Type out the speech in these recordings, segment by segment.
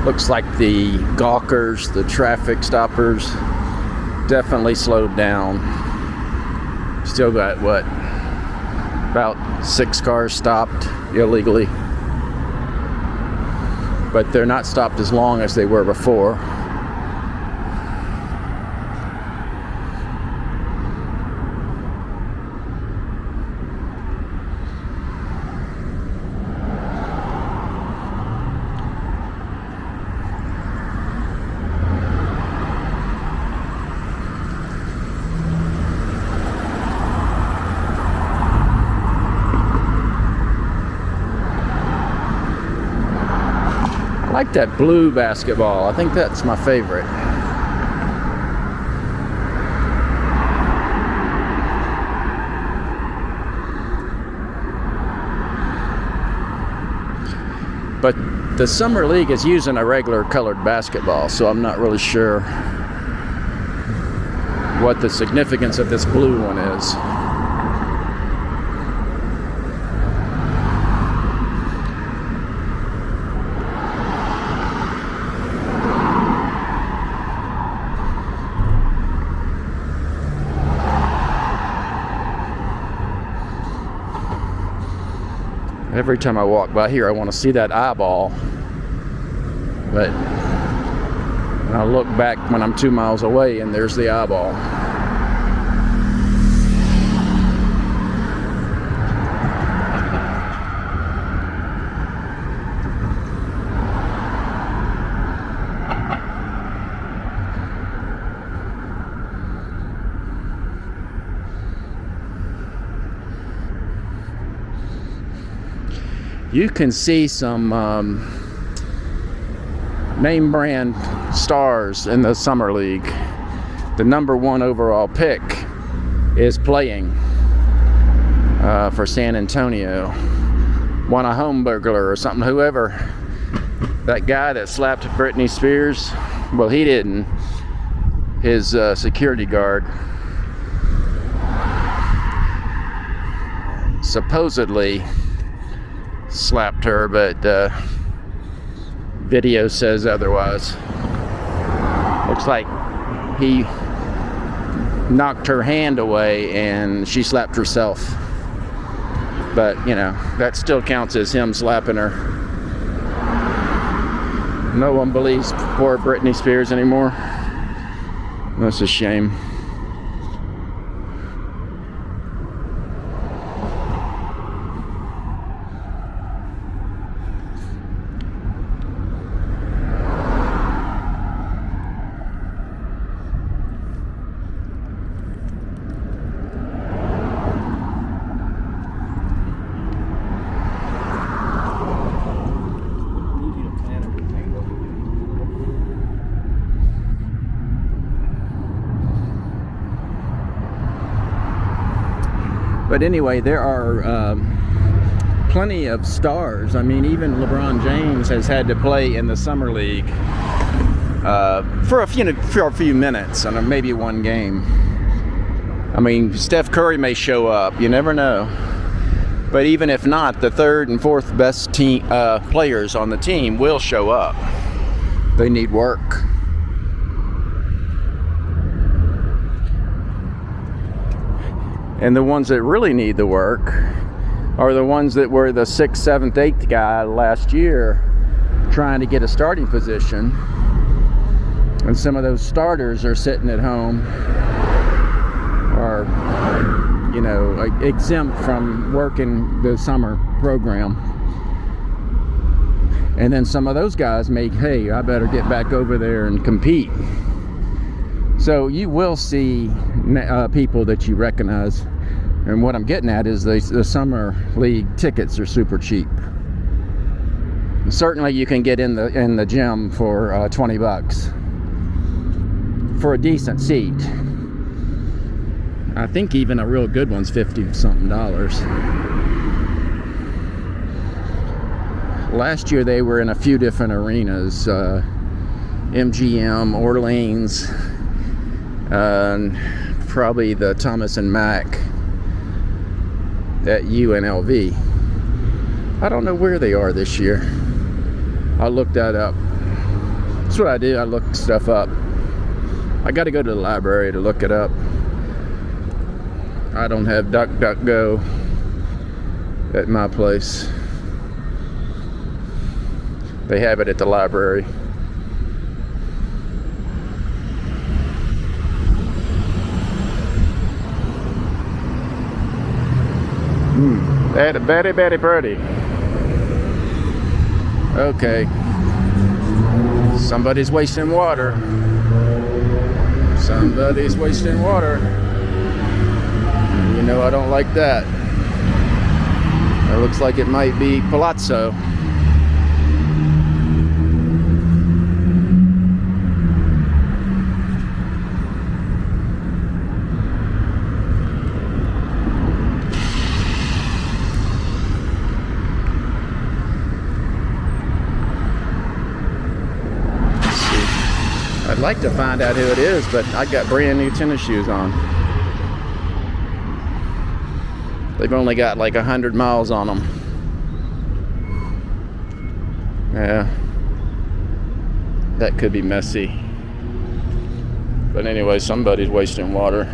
Looks like the gawkers, the traffic stoppers, definitely slowed down. Still got what? About 6 cars stopped illegally. But they're not stopped as long as they were before. I like that blue basketball. I think that's my favorite. But the Summer League is using a regular colored basketball, so I'm not really sure what the significance of this blue one is. Every time I walk by here, I want to see that eyeball. But I look back when I'm 2 miles away and there's the eyeball. You can see some name brand stars in the Summer League. The #1 overall pick is playing for San Antonio. Won a home burglar or something, whoever. That guy that slapped Britney Spears, well, he didn't. His security guard supposedly slapped her, but video says otherwise. Looks like he knocked her hand away and she slapped herself. But, you know, that still counts as him slapping her. No one believes poor Britney Spears anymore. That's a shame. But anyway, there are plenty of stars. I mean, even LeBron James has had to play in the Summer League for a few minutes and maybe one game. I mean, Steph Curry may show up. You never know. But even if not, the 3rd and 4th best players on the team will show up. They need work. And the ones that really need the work are the ones that were the 6th, 7th, 8th guy last year trying to get a starting position. And some of those starters are sitting at home or, you know, exempt from working the summer program. And then some of those guys make, hey, I better get back over there and compete. So you will see people that you recognize. And what I'm getting at is the Summer League tickets are super cheap. Certainly you can get in the gym for $20 for a decent seat. I think even a real good one's $50-something. Last year they were in a few different arenas, MGM, Orleans, probably the Thomas and Mack at UNLV. I don't know where they are this year. I'll look that up. That's what I do. I look stuff up. I got to go to the library to look it up. I don't have DuckDuckGo at my place. They have it at the library. Very, very pretty. Okay. Somebody's wasting water. Somebody's wasting water. You know I don't like that. It looks like it might be Palazzo. I'd like to find out who it is, but I got brand new tennis shoes on. They've only got like 100 miles on them. Yeah, that could be messy. But anyway, somebody's wasting water.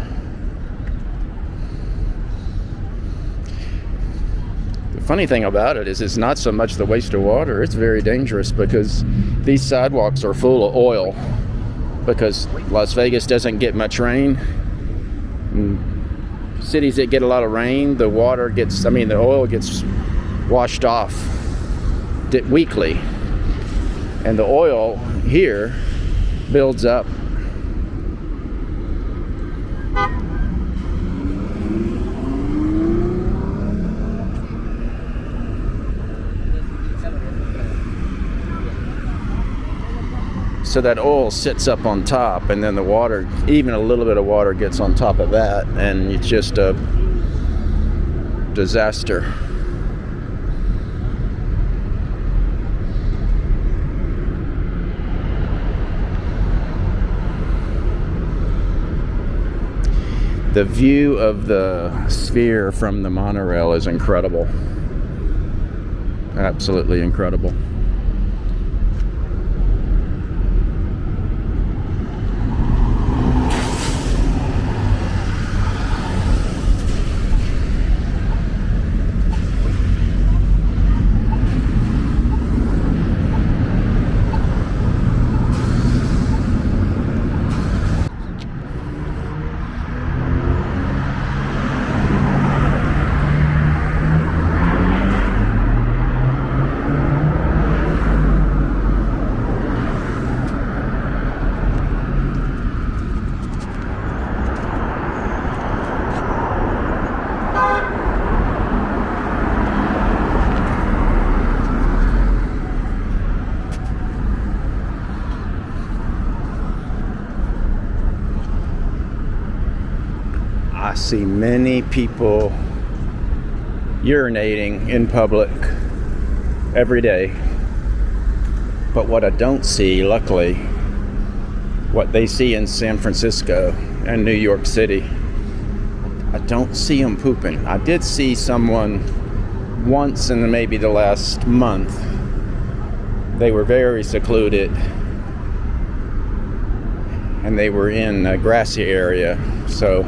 The funny thing about it is it's not so much the waste of water, it's very dangerous because these sidewalks are full of oil. Because Las Vegas doesn't get much rain. In cities that get a lot of rain, the oil gets washed off weekly. And the oil here builds up. So that oil sits up on top, and then the water, even a little bit of water gets on top of that, and it's just a disaster. The view of the sphere from the monorail is incredible. Absolutely incredible. I see many people urinating in public every day. But what I don't see, luckily, what they see in San Francisco and New York City, I don't see them pooping. I did see someone once in maybe the last month. They were very secluded and they were in a grassy area, so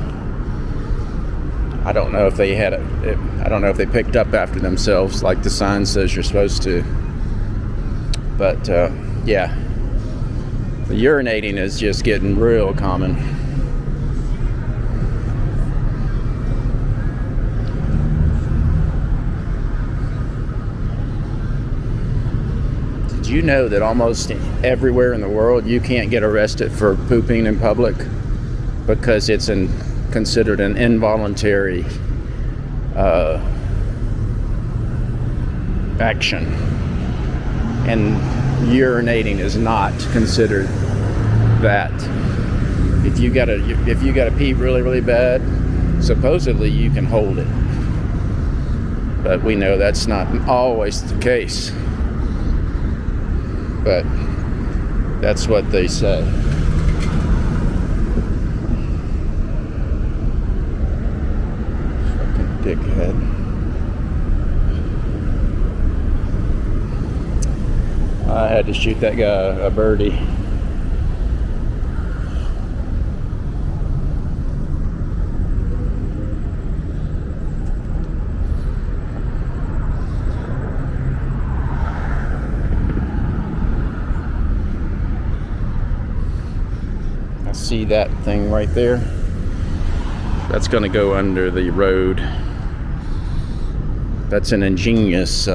I don't know if they I don't know if they picked up after themselves like the sign says you're supposed to. But yeah, the urinating is just getting real common. Did you know that almost everywhere in the world you can't get arrested for pooping in public because it's considered an involuntary action, and urinating is not considered that. If you gotta pee really, really bad, supposedly you can hold it, but we know that's not always the case. But that's what they say. Dickhead. I had to shoot that guy a birdie. I see that thing right there. That's going to go under the road. That's an ingenious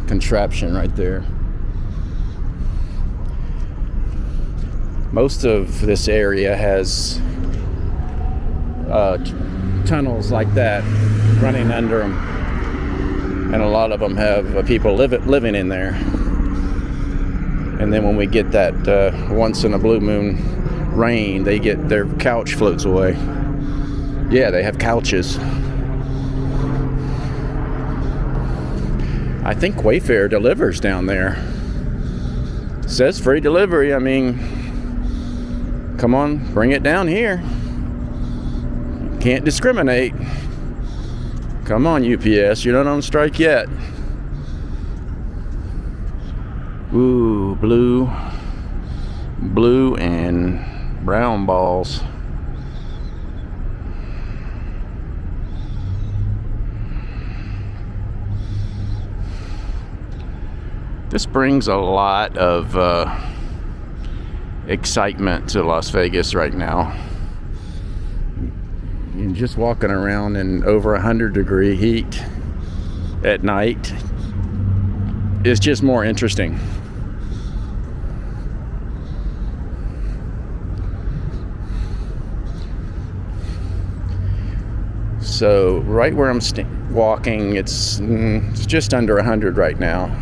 contraption right there. Most of this area has tunnels like that running under them, and a lot of them have people living in there. And then when we get that once in a blue moon rain, they get their couch floats away. Yeah, they have couches. I think Wayfair delivers down there. It says free delivery. I mean, come on, bring it down here. Can't discriminate. Come on, UPS, you're not on strike yet. Ooh, blue and brown balls. This brings a lot of excitement to Las Vegas right now. You're just walking around in over 100-degree heat at night is just more interesting. So right where I'm walking, it's just under 100 right now.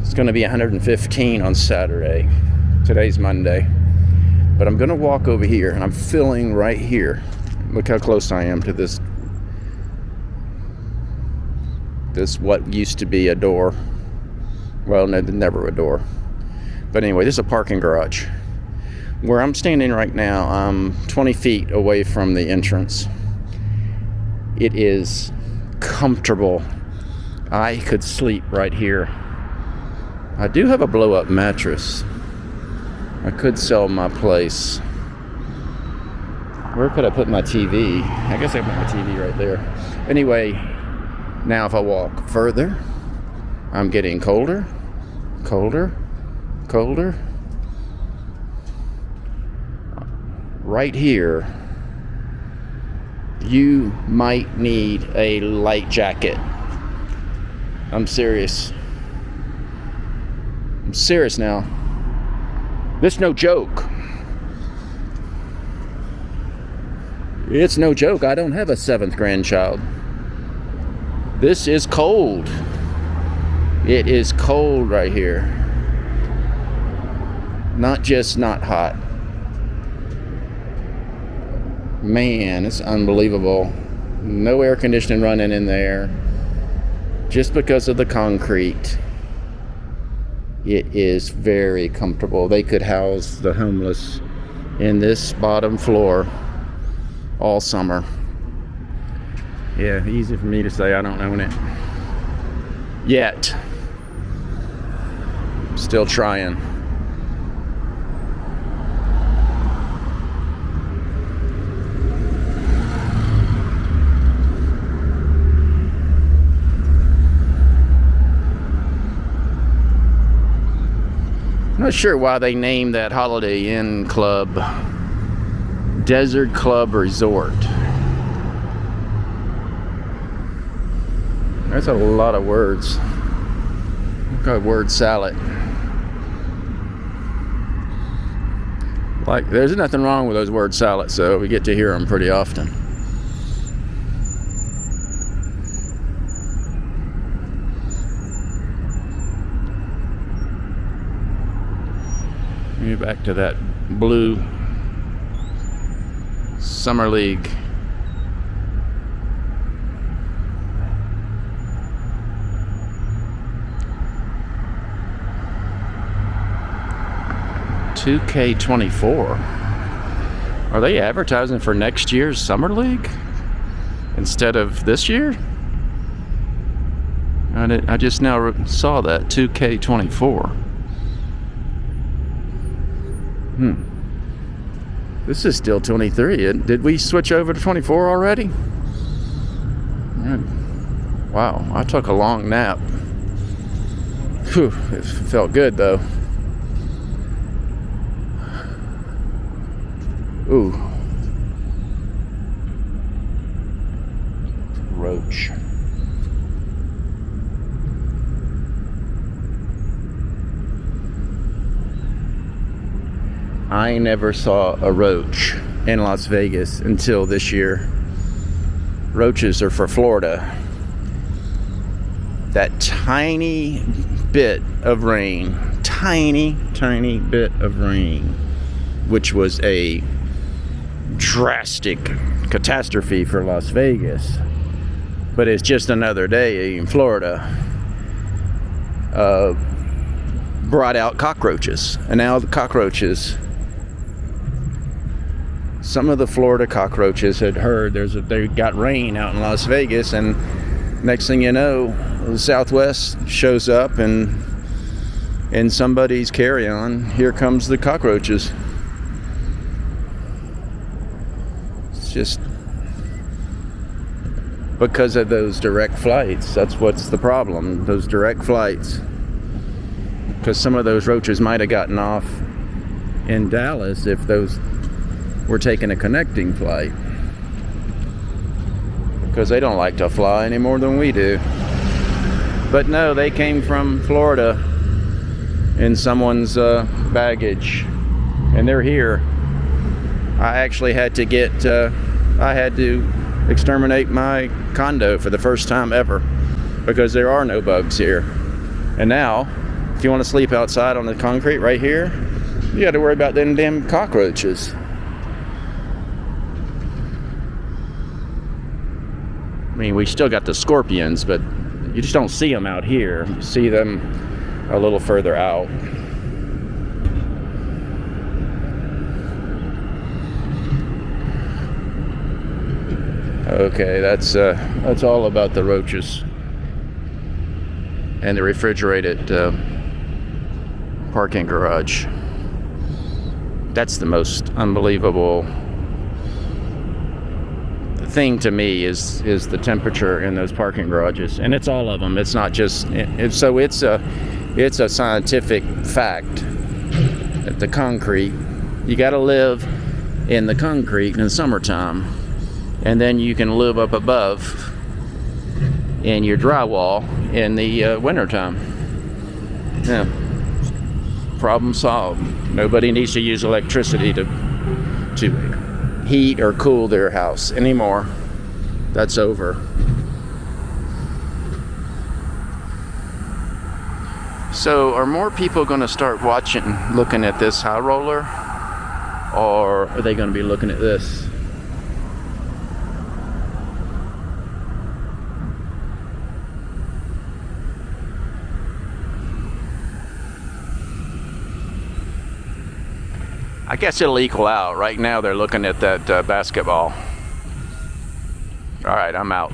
It's going to be 115 on Saturday. Today's Monday. But I'm going to walk over here, and I'm filling right here. Look how close I am to this what used to be a door. Well, no, never a door. But anyway, this is a parking garage. Where I'm standing right now, I'm 20 feet away from the entrance. It is comfortable. I could sleep right here. I do have a blow-up mattress. I could sell my place. Where could I put my TV? I guess I put my TV right there. Anyway, now if I walk further, I'm getting colder, colder, colder. Right here, you might need a light jacket. I'm serious. I'm serious now. This is no joke. It's no joke. I don't have a 7th grandchild. This is cold. It is cold right here. Not just not hot. Man, it's unbelievable. No air conditioning running in there. Just because of the concrete. It is very comfortable. They could house the homeless in this bottom floor all summer. Yeah, easy for me to say I don't own it. Yet. Still trying. I'm not sure why they named that Holiday Inn club Desert Club Resort. That's a lot of words. Look at word salad. Like, there's nothing wrong with those word salads, so we get to hear them pretty often. Maybe back to that blue Summer League. $2K24. Are they advertising for next year's Summer League instead of this year? I just now saw that $2K24. This is still 23. Did we switch over to 24 already? Wow, I took a long nap. Whew, it felt good though. Ooh. Roach. I never saw a roach in Las Vegas until this year. Roaches are for Florida. That tiny bit of rain, tiny bit of rain, which was a drastic catastrophe for Las Vegas, but it's just another day in Florida, brought out cockroaches. And now the cockroaches, some of the Florida cockroaches had heard they got rain out in Las Vegas, and next thing you know, the Southwest shows up, and in somebody's carry-on, here comes the cockroaches. It's just because of those direct flights. That's what's the problem, those direct flights. Because some of those roaches might have gotten off in Dallas if those were taking a connecting flight. Because they don't like to fly any more than we do. But no, they came from Florida in someone's baggage, and they're here. I actually had to I had to exterminate my condo for the first time ever, because there are no bugs here. And now, if you want to sleep outside on the concrete right here, you got to worry about them damn cockroaches. I mean, we still got the scorpions, but you just don't see them out here. You see them a little further out. Okay, that's all about the roaches and the refrigerated parking garage. That's the most unbelievable thing to me is the temperature in those parking garages, and it's all of them. It's not just it's a scientific fact that the concrete, you got to live in the concrete in the summertime, and then you can live up above in your drywall in the wintertime. Yeah, problem solved. Nobody needs to use electricity to heat or cool their house anymore. That's over. So are more people going to start looking at this high roller, or are they going to be looking at this? I guess it'll equal out. Right now they're looking at that basketball. All right, I'm out.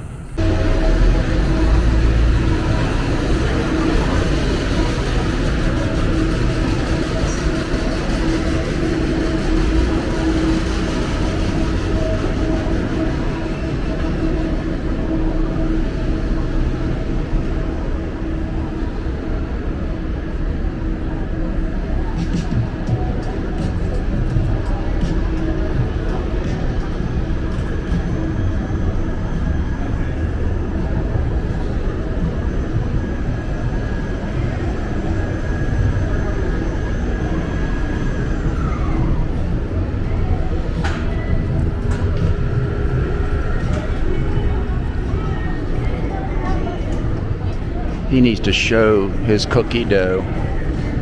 He needs to show his cookie dough,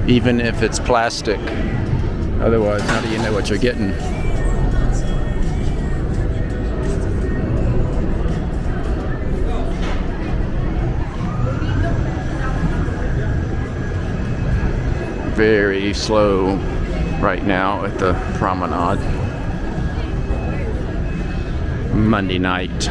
even if it's plastic. Otherwise, how do you know what you're getting? Very slow right now at the promenade. Monday night.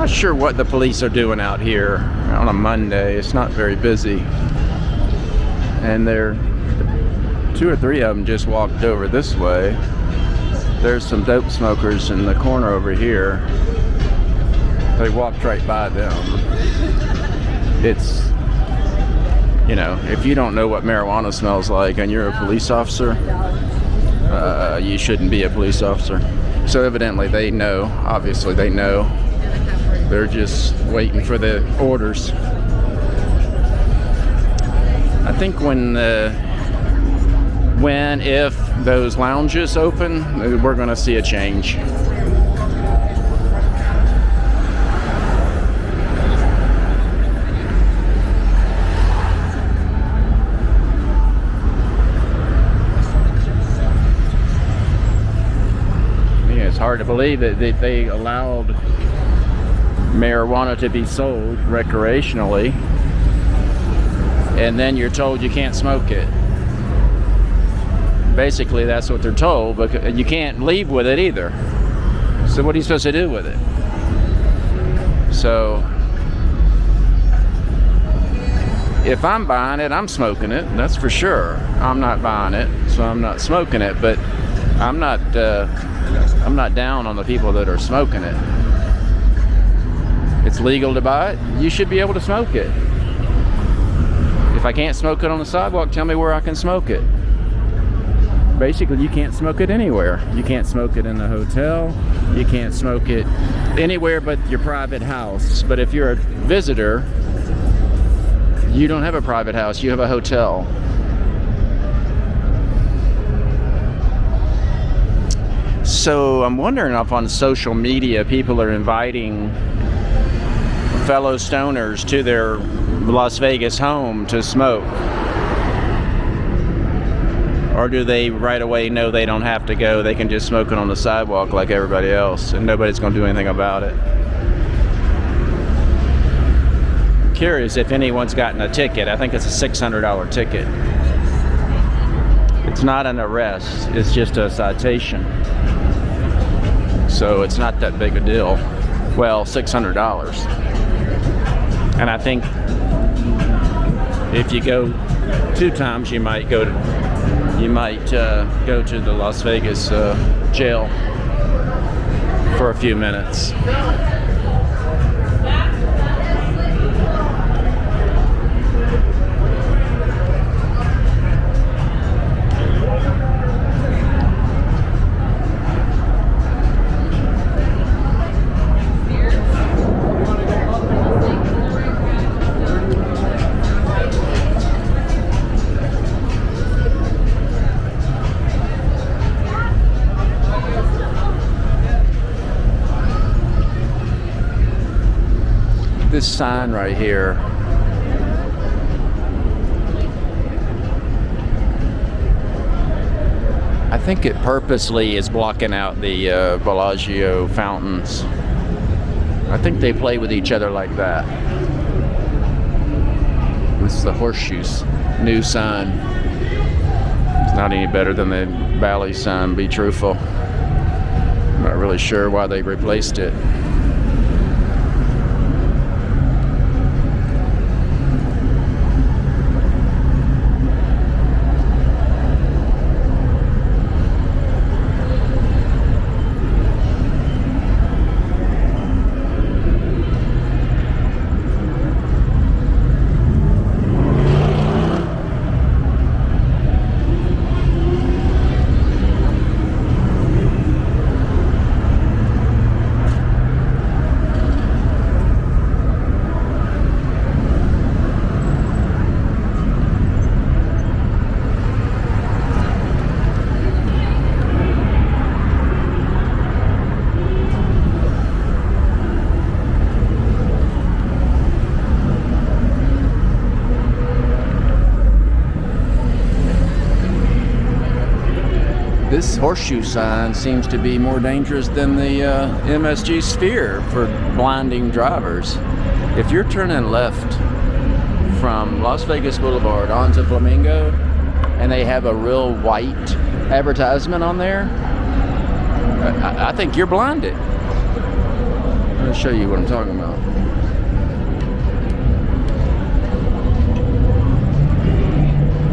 not sure what the police are doing out here on a Monday. It's not very busy. And there, 2 or 3 of them just walked over this way. There's some dope smokers in the corner over here. They walked right by them. It's, you know, if you don't know what marijuana smells like and you're a police officer, you shouldn't be a police officer. So evidently they know, obviously they know. They're just waiting for the orders. I think if those lounges open, we're going to see a change. Yeah, it's hard to believe that they allowed marijuana to be sold recreationally, and then you're told you can't smoke it. Basically, that's what they're told, but you can't leave with it either. So what are you supposed to do with it? So if I'm buying it, I'm smoking it, that's for sure. I'm not buying it, so I'm not smoking it, but I'm not down on the people that are smoking it. It's legal to buy it. You should be able to smoke it. If I can't smoke it on the sidewalk, tell me where I can smoke it. Basically, you can't smoke it anywhere. You can't smoke it in the hotel. You can't smoke it anywhere but your private house. But if you're a visitor, you don't have a private house. You have a hotel. So I'm wondering if on social media people are inviting fellow stoners to their Las Vegas home to smoke. Or do they right away know they don't have to go? They can just smoke it on the sidewalk like everybody else, and nobody's going to do anything about it. I'm curious if anyone's gotten a ticket. I think it's a $600 ticket. It's not an arrest. It's just a citation. So it's not that big a deal. Well, $600. And I think if you go 2 times, you might go to the Las Vegas jail for a few minutes. This sign right here, I think it purposely is blocking out the Bellagio fountains. I think they play with each other like that. This is the Horseshoes new sign. It's not any better than the Bally sign, be truthful. I'm not really sure why they replaced it. This horseshoe sign seems to be more dangerous than the MSG Sphere for blinding drivers. If you're turning left from Las Vegas Boulevard onto Flamingo and they have a real white advertisement on there, I think you're blinded. me show you what I'm talking about.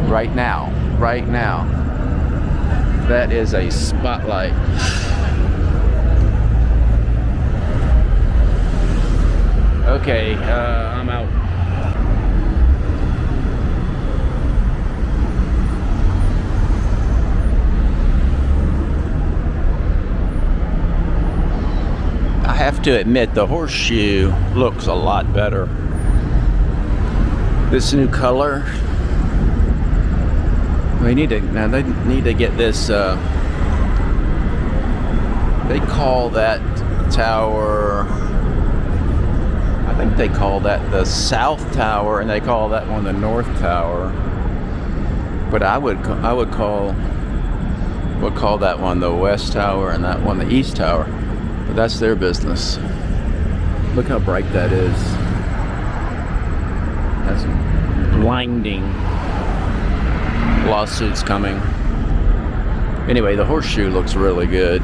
Right now. Right now. That is a spotlight. Okay, I'm out. I have to admit, the Horseshoe looks a lot better. This new color. They need to get this. They call that tower. I think they call that the South Tower, and they call that one the North Tower. But I would call that one the West Tower and that one the East Tower. But that's their business. Look how bright that is. That's blinding. Lawsuits coming. Anyway, the Horseshoe looks really good.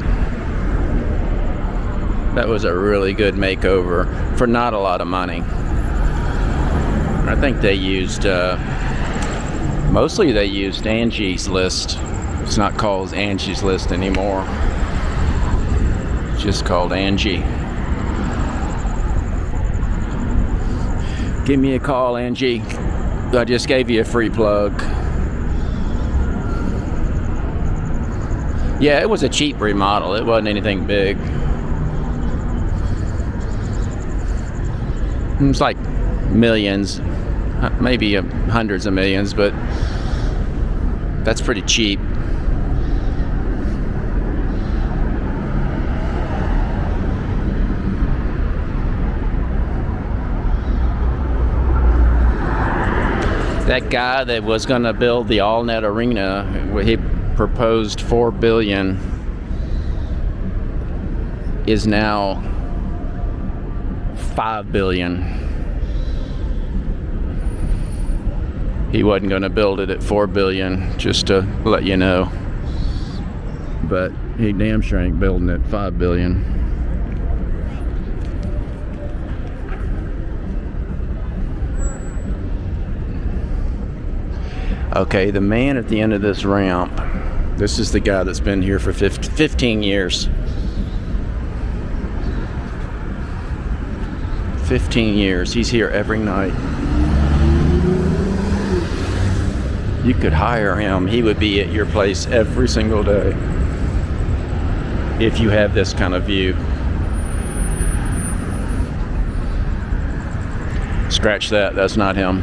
That was a really good makeover for not a lot of money. I think they used, mostly they used Angie's List. It's not called Angie's List anymore. It's just called Angie. Give me a call, Angie. I just gave you a free plug. Yeah, it was a cheap remodel. It wasn't anything big. It's like millions, maybe hundreds of millions, but that's pretty cheap. That guy that was going to build the AllNet Arena, he proposed $4 billion, is now $5 billion. He wasn't going to build it at $4 billion, just to let you know. But he damn sure ain't building it at $5 billion. Okay, the man at the end of this ramp, this is the guy that's been here for 15 years. 15 years. He's here every night. You could hire him. He would be at your place every single day. If you have this kind of view. Scratch that. That's not him.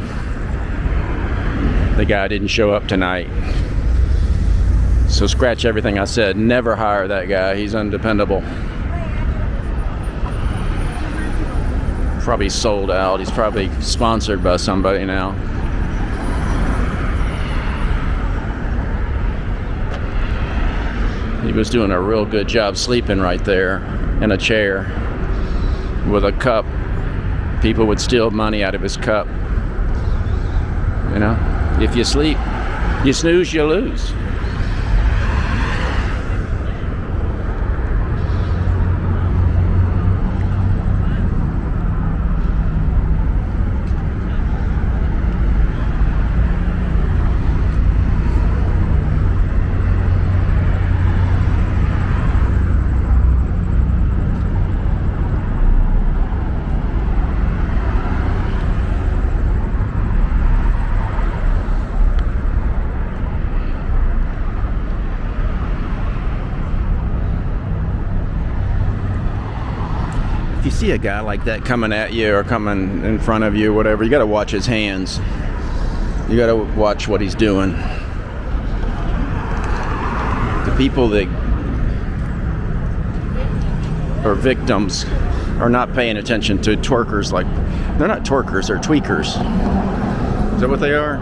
The guy didn't show up tonight. So scratch everything I said. Never hire that guy. He's undependable. Probably sold out. He's probably sponsored by somebody now. He was doing a real good job sleeping right there in a chair with a cup. People would steal money out of his cup. You know, if you sleep, you snooze, you lose. You see a guy like that coming at you or coming in front of you, whatever, you got to watch his hands. You got to watch what he's doing. The people that are victims are not paying attention to twerkers. Like, they're not twerkers, they're tweakers. Is that what they are?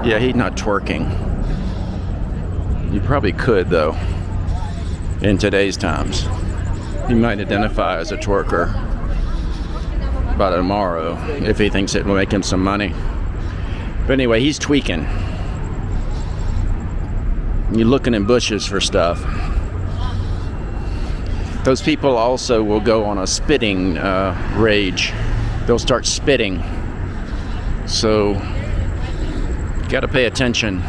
Yeah, he's not twerking. You probably could, though, in today's times. He might identify as a twerker by tomorrow if he thinks it will make him some money. But anyway, he's tweaking. You're looking in bushes for stuff. Those people also will go on a spitting rage. They'll start spitting. So, got to pay attention.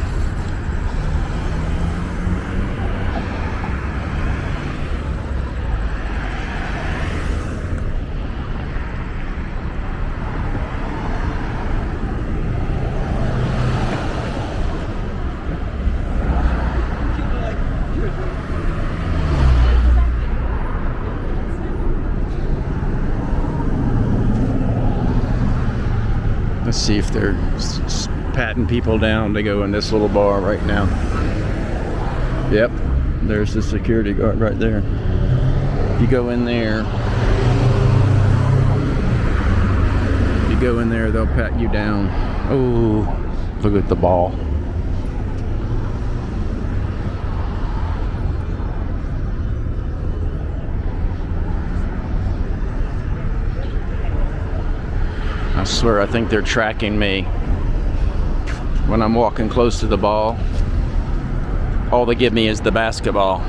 Let's see if they're patting people down to go in this little bar right now. Yep, there's the security guard right there. If you go in there, they'll pat you down. Oh, look at the ball. I swear, I think they're tracking me when I'm walking close to the ball. All they give me is the basketball.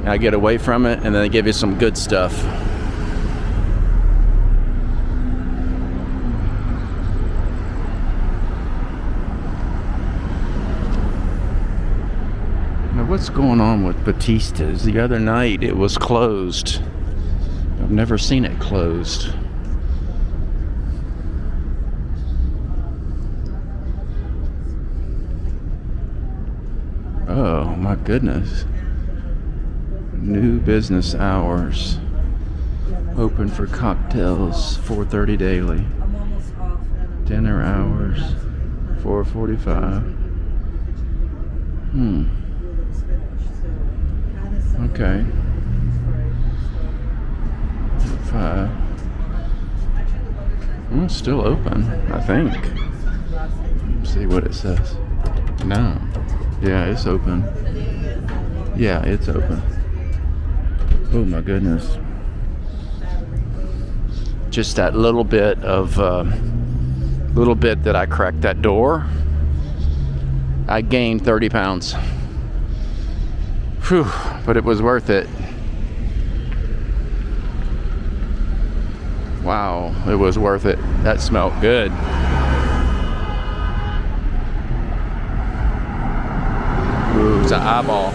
I get away from it, and then they give you some good stuff. Now, what's going on with Batista's? The other night, it was closed. I've never seen it closed. Oh my goodness. New business hours. Open for cocktails, 4:30 daily. Dinner hours, 4:45. Okay. 5. It's still open, I think. Let's see what it says. No. Yeah, it's open. Yeah, it's open. Oh my goodness. Just that little bit that I cracked that door, I gained 30 pounds. Whew, but it was worth it. Wow, it was worth it. That smelled good. Ooh, it's an eyeball.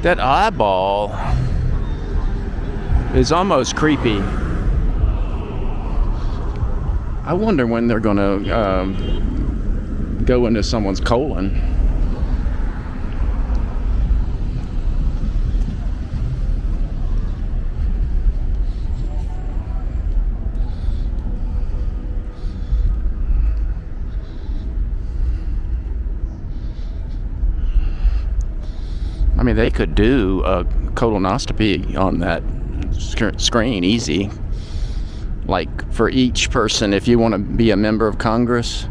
That eyeball is almost creepy. I wonder when they're gonna go into someone's colon. I mean, they could do a colonoscopy on that screen, easy. Like, for each person, if you want to be a member of Congress,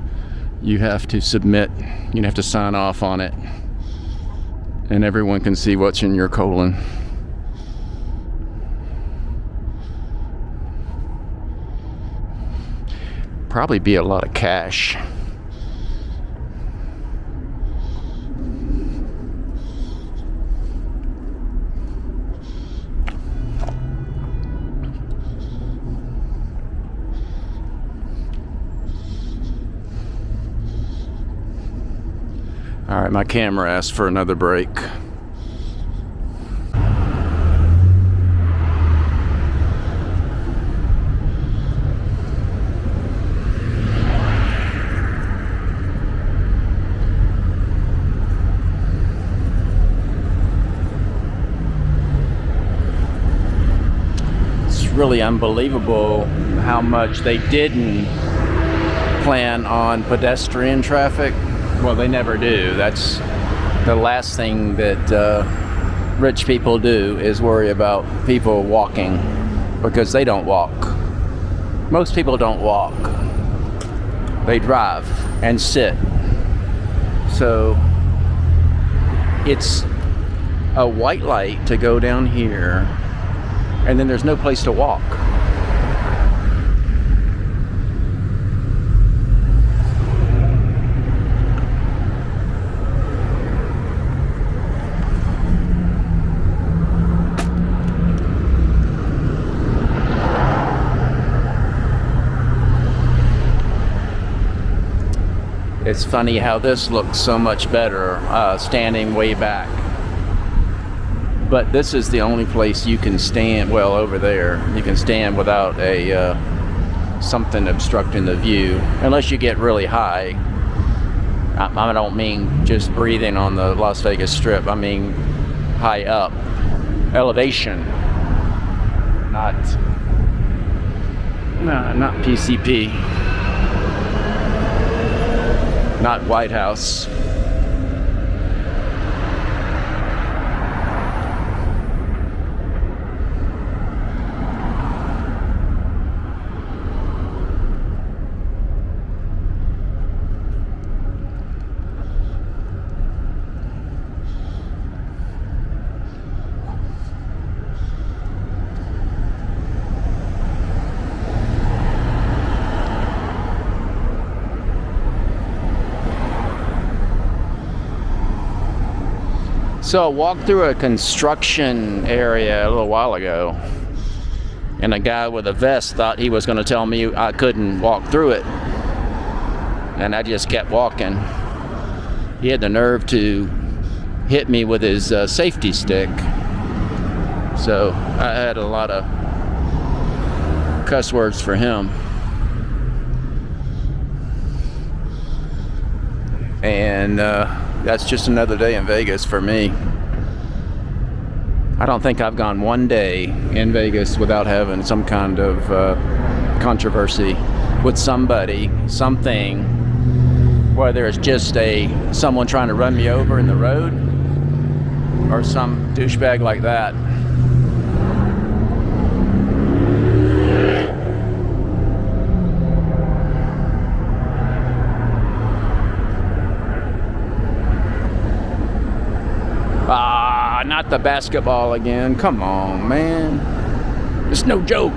you have to submit, you have to sign off on it, and everyone can see what's in your colon. Probably be a lot of cash. All right, my camera asked for another break. It's really unbelievable how much they didn't plan on pedestrian traffic. Well, they never do. That's the last thing that rich people do, is worry about people walking, because they don't walk. Most people don't walk. They drive and sit. So it's a white light to go down here, and then there's no place to walk. It's funny how this looks so much better standing way back. But this is the only place you can stand, well, over there, you can stand without a something obstructing the view, unless you get really high. I don't mean just breathing on the Las Vegas Strip, I mean high up, elevation, not PCP. Not White House. So I walked through a construction area a little while ago, and a guy with a vest thought he was going to tell me I couldn't walk through it, and I just kept walking. He had the nerve to hit me with his safety stick, so I had a lot of cuss words for him. And that's just another day in Vegas for me. I don't think I've gone one day in Vegas without having some kind of controversy with somebody, something, whether it's just someone trying to run me over in the road or some douchebag like that. Not the basketball again. Come on, man. It's no joke.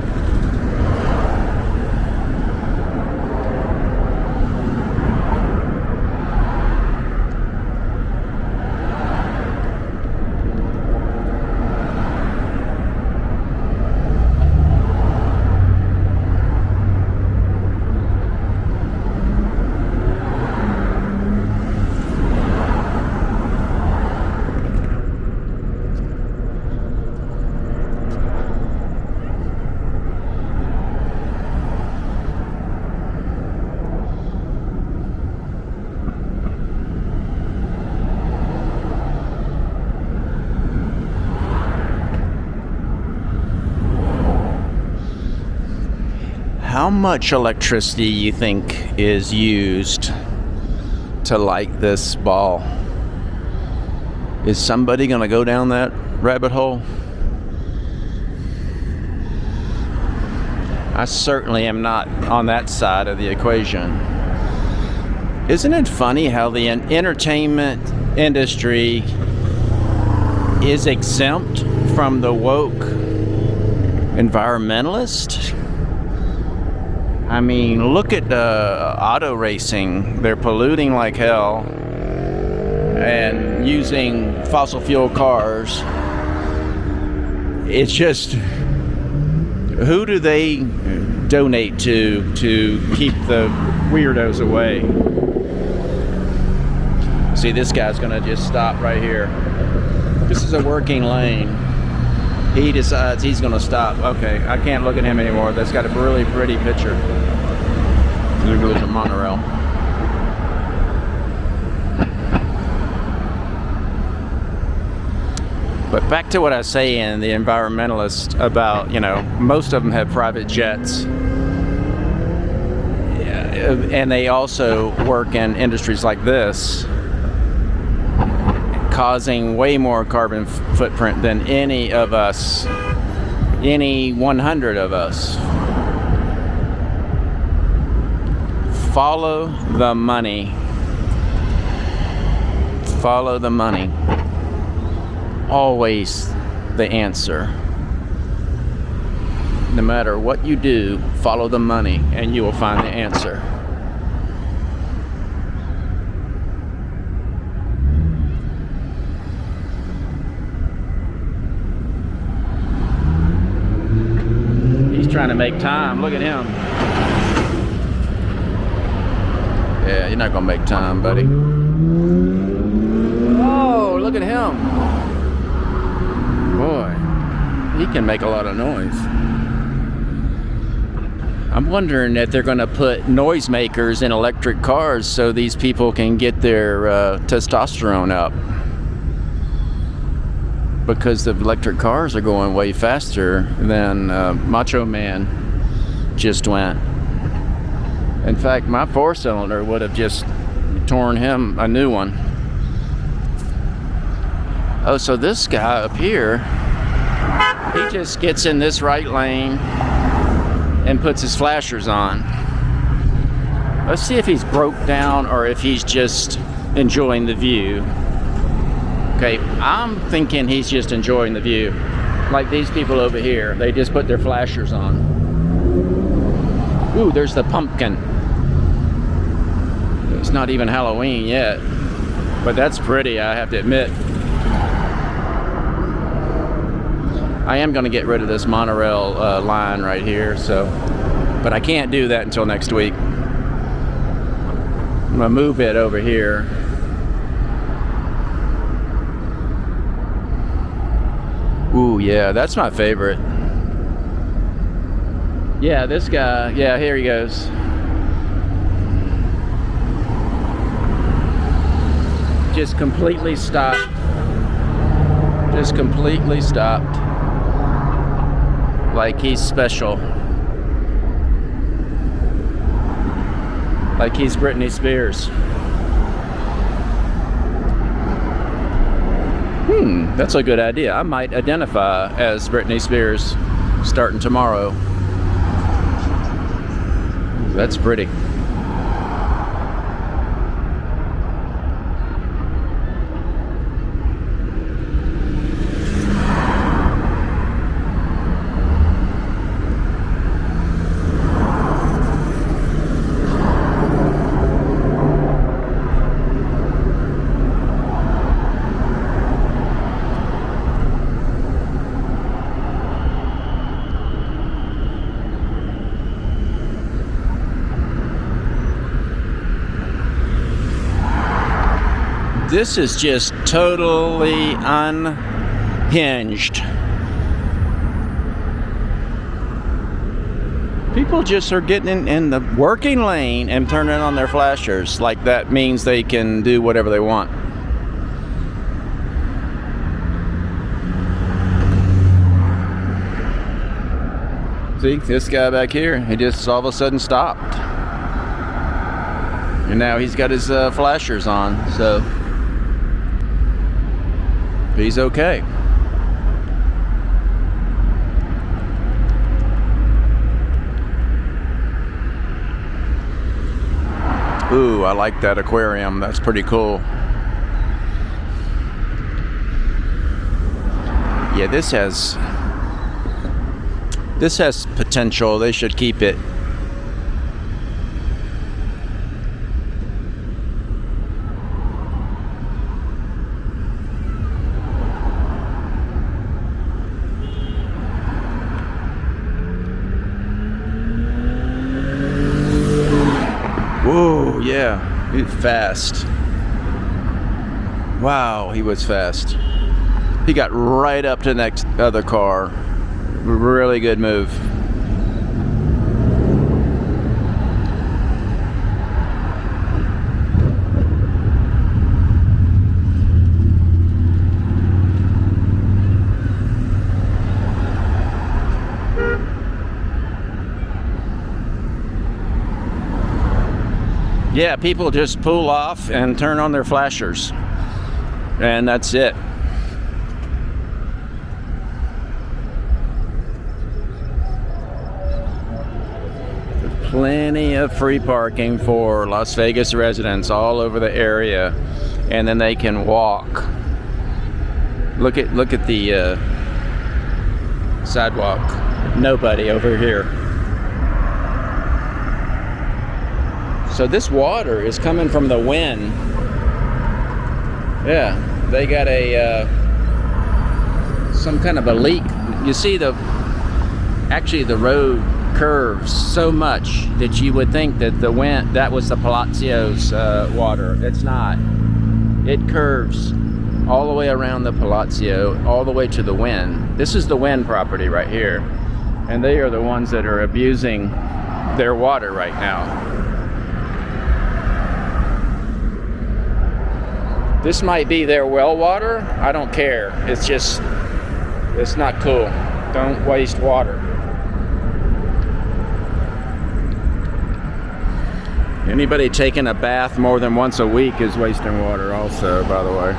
How much electricity you think is used to light this ball? Is somebody going to go down that rabbit hole? I certainly am not on that side of the equation. Isn't it funny how the entertainment industry is exempt from the woke environmentalist? I mean, look at auto racing. They're polluting like hell and using fossil fuel cars. It's just, who do they donate to keep the weirdos away? See, this guy's gonna just stop right here. This is a working lane. He decides he's going to stop. Okay, I can't look at him anymore. That's got a really pretty picture. There goes a monorail. But back to what I was saying, the environmentalists about, most of them have private jets. And they also work in industries like this, causing way more carbon footprint than any of us, any 100 of us. Follow the money. Follow the money. always the answer. No matter what you do, follow the money and you will find the answer. He's trying to make time. Look at him. Yeah, you're not gonna make time, buddy. Oh, look at him. Boy, he can make a lot of noise. I'm wondering if they're going to put noisemakers in electric cars so these people can get their testosterone up. Because the electric cars are going way faster than Macho Man just went. In fact, my 4-cylinder would have just torn him a new one. Oh, so this guy up here, he just gets in this right lane and puts his flashers on. Let's see if he's broke down or if he's just enjoying the view. Okay, I'm thinking he's just enjoying the view. Like these people over here, they just put their flashers on. Ooh, there's the pumpkin. It's not even Halloween yet, but that's pretty, I have to admit. I am going to get rid of this monorail line right here, but I can't do that until next week. I'm going to move it over here. Ooh, yeah, that's my favorite. Yeah, this guy, yeah, here he goes. Just completely stopped. Just completely stopped. Like he's special. Like he's Britney Spears. That's a good idea. I might identify as Britney Spears starting tomorrow. That's pretty. This is just totally unhinged. People just are getting in the working lane and turning on their flashers like that means they can do whatever they want. See, this guy back here, he just all of a sudden stopped. And now he's got his flashers on, so he's okay. Ooh, I like that aquarium. That's pretty cool. Yeah, this has potential. They should keep it. Whoa, yeah, he's fast. Wow, he was fast. He got right up to the next other car. Really good move. Yeah, people just pull off and turn on their flashers, and that's it. There's plenty of free parking for Las Vegas residents all over the area, and then they can walk Look at the sidewalk. Nobody over here. So this water is coming from the wind. Yeah, they got a some kind of a leak. You see actually the road curves so much that you would think that that was the Palazzo's water. It's not. It curves all the way around the Palazzo, all the way to the Wynn. This is the Wynn property right here, and they are the ones that are abusing their water right now. This might be their well water. I don't care. It's just, it's not cool. Don't waste water. Anybody taking a bath more than once a week is wasting water also, by the way.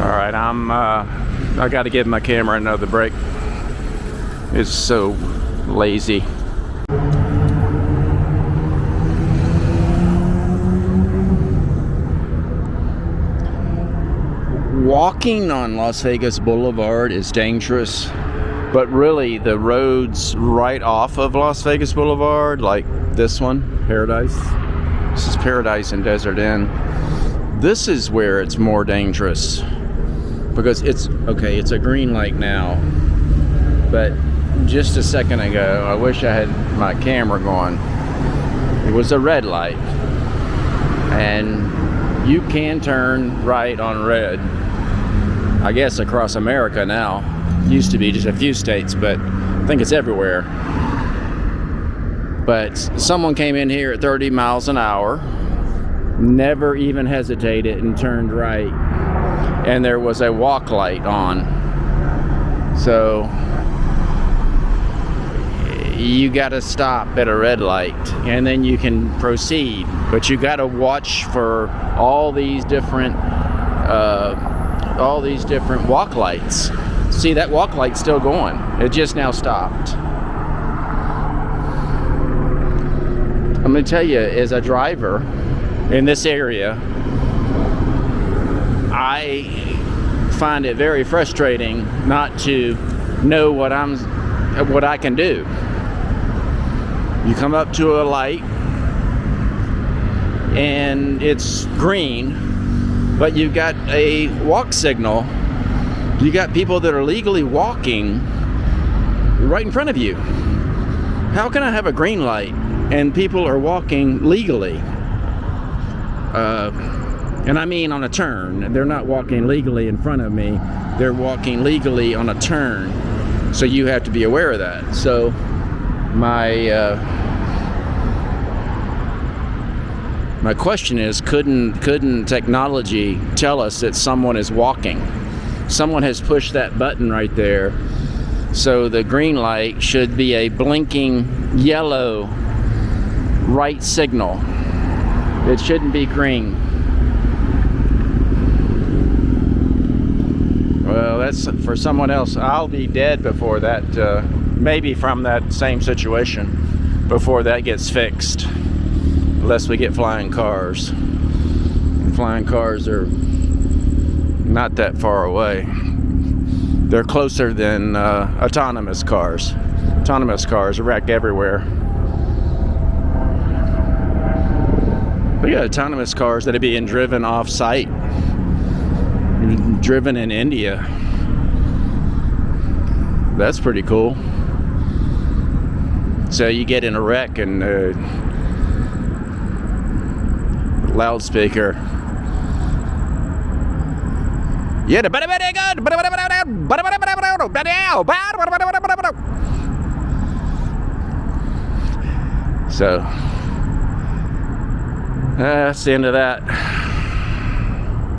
All right, I got to give my camera another break. It's so lazy. Walking on Las Vegas Boulevard is dangerous, but really the roads right off of Las Vegas Boulevard, like this one, Paradise. This is Paradise and Desert Inn. This is where it's more dangerous because it's a green light now, but just a second ago, I wish I had my camera going. It was a red light, and you can turn right on red. I guess across America now. Used to be just a few states, but I think it's everywhere. But someone came in here at 30 miles an hour, never even hesitated and turned right, and there was a walk light on. So you got to stop at a red light and then you can proceed, but you got to watch for all these different walk lights. See, that walk light's still going. It just now stopped. I'm going to tell you, as a driver in this area, I find it very frustrating not to know what I can do. You come up to a light and it's green, but you've got a walk signal. You got people that are legally walking right in front of you. How can I have a green light and people are walking legally? And I mean on a turn. They're not walking legally in front of me. They're walking legally on a turn. So you have to be aware of that. So my question is, couldn't technology tell us that someone is walking? Someone has pushed that button right there. So the green light should be a blinking yellow right signal. It shouldn't be green. Well, that's for someone else. I'll be dead before that, maybe from that same situation, before that gets fixed. Unless we get flying cars. And flying cars are not that far away. They're closer than autonomous cars. Autonomous cars wreck everywhere. We got autonomous cars that are being driven off-site. Driven in India. That's pretty cool. So you get in a wreck and loudspeaker. Yeah, the very good. So that's the end of that.